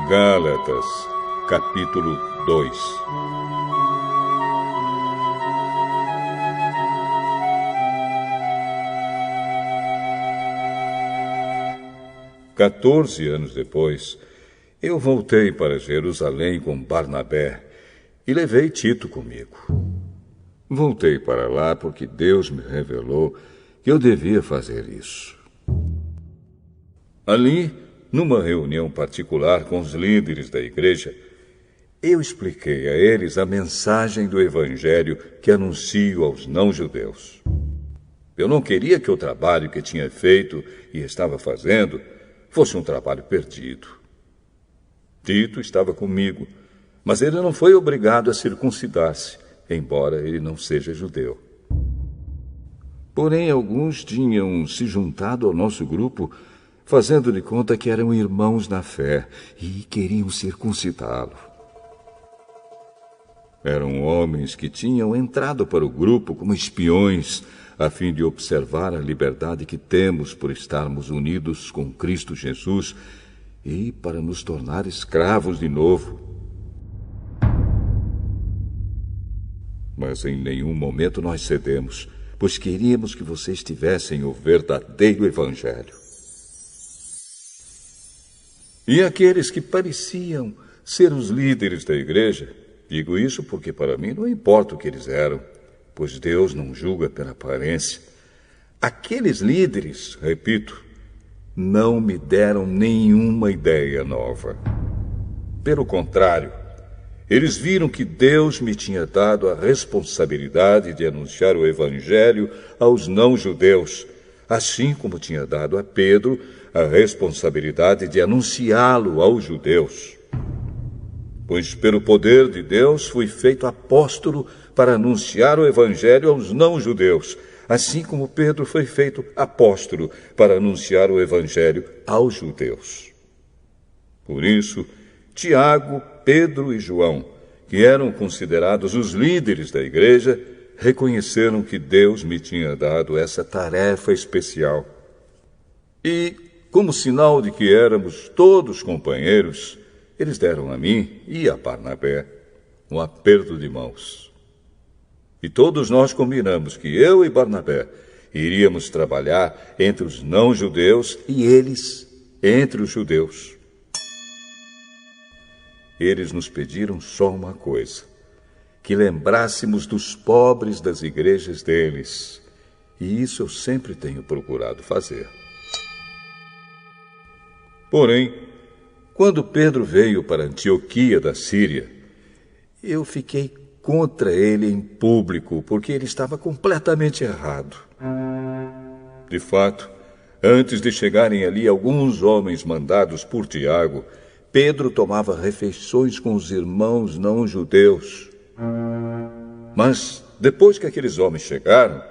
Gálatas, capítulo 2. Quatorze anos depois, eu voltei para Jerusalém com Barnabé e levei Tito comigo. Voltei para lá porque Deus me revelou que eu devia fazer isso. Ali, numa reunião particular com os líderes da igreja, eu expliquei a eles a mensagem do Evangelho que anuncio aos não-judeus. Eu não queria que o trabalho que tinha feito e estava fazendo fosse um trabalho perdido. Tito estava comigo, mas ele não foi obrigado a circuncidar-se, embora ele não seja judeu. Porém, alguns tinham se juntado ao nosso grupo, fazendo de conta que eram irmãos na fé e queriam circuncidá-lo. Eram homens que tinham entrado para o grupo como espiões, a fim de observar a liberdade que temos por estarmos unidos com Cristo Jesus e para nos tornar escravos de novo. Mas em nenhum momento nós cedemos, pois queríamos que vocês tivessem o verdadeiro Evangelho. E aqueles que pareciam ser os líderes da igreja, digo isso porque para mim não importa o que eles eram, pois Deus não julga pela aparência. Aqueles líderes, repito, não me deram nenhuma ideia nova. Pelo contrário, eles viram que Deus me tinha dado a responsabilidade de anunciar o Evangelho aos não-judeus, assim como tinha dado a Pedro a responsabilidade de anunciá-lo aos judeus. Pois pelo poder de Deus fui feito apóstolo para anunciar o Evangelho aos não-judeus, assim como Pedro foi feito apóstolo para anunciar o Evangelho aos judeus. Por isso, Tiago, Pedro e João, que eram considerados os líderes da igreja, reconheceram que Deus me tinha dado essa tarefa especial. E, como sinal de que éramos todos companheiros, eles deram a mim e a Barnabé um aperto de mãos. E todos nós combinamos que eu e Barnabé iríamos trabalhar entre os não-judeus e eles entre os judeus. Eles nos pediram só uma coisa: que lembrássemos dos pobres das igrejas deles. E isso eu sempre tenho procurado fazer. Porém, quando Pedro veio para Antioquia da Síria, eu fiquei contra ele em público, porque ele estava completamente errado. De fato, antes de chegarem ali alguns homens mandados por Tiago, Pedro tomava refeições com os irmãos não-judeus. Mas, depois que aqueles homens chegaram,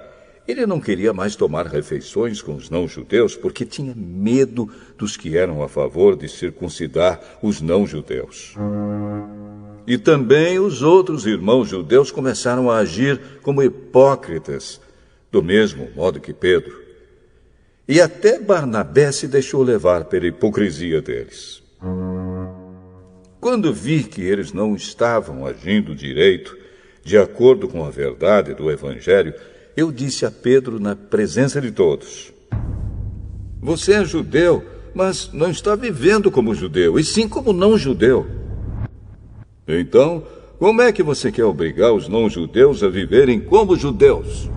ele não queria mais tomar refeições com os não-judeus porque tinha medo dos que eram a favor de circuncidar os não-judeus. E também os outros irmãos judeus começaram a agir como hipócritas, do mesmo modo que Pedro. E até Barnabé se deixou levar pela hipocrisia deles. Quando vi que eles não estavam agindo direito, de acordo com a verdade do Evangelho, eu disse a Pedro na presença de todos: você é judeu, mas não está vivendo como judeu, e sim como não-judeu. Então, como é que você quer obrigar os não-judeus a viverem como judeus?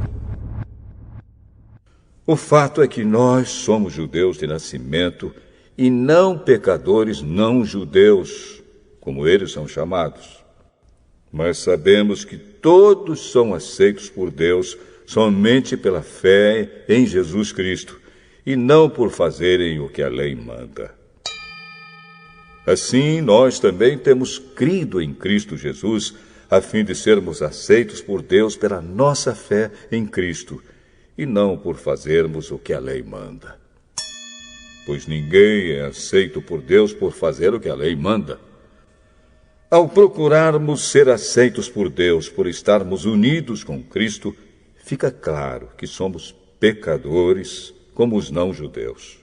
O fato é que nós somos judeus de nascimento e não pecadores não-judeus, como eles são chamados. Mas sabemos que todos são aceitos por Deus somente pela fé em Jesus Cristo, e não por fazerem o que a lei manda. Assim, nós também temos crido em Cristo Jesus, a fim de sermos aceitos por Deus pela nossa fé em Cristo, e não por fazermos o que a lei manda. Pois ninguém é aceito por Deus por fazer o que a lei manda. Ao procurarmos ser aceitos por Deus por estarmos unidos com Cristo, fica claro que somos pecadores como os não-judeus.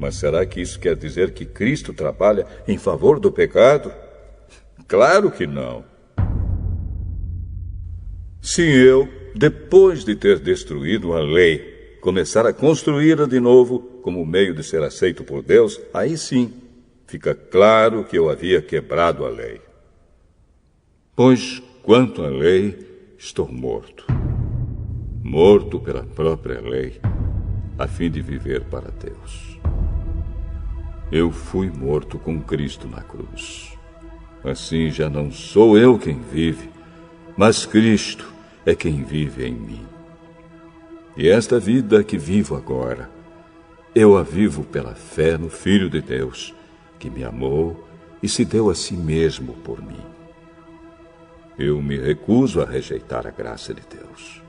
Mas será que isso quer dizer que Cristo trabalha em favor do pecado? Claro que não. Se eu, depois de ter destruído a lei, começar a construí-la de novo como meio de ser aceito por Deus, aí sim fica claro que eu havia quebrado a lei. Pois, quanto à lei, estou morto. Morto pela própria lei, a fim de viver para Deus. Eu fui morto com Cristo na cruz. Assim já não sou eu quem vive, mas Cristo é quem vive em mim. E esta vida que vivo agora, eu a vivo pela fé no Filho de Deus, que me amou e se deu a si mesmo por mim. Eu me recuso a rejeitar a graça de Deus,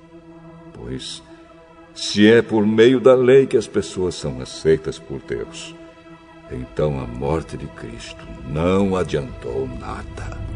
pois se é por meio da lei que as pessoas são aceitas por Deus, então a morte de Cristo não adiantou nada.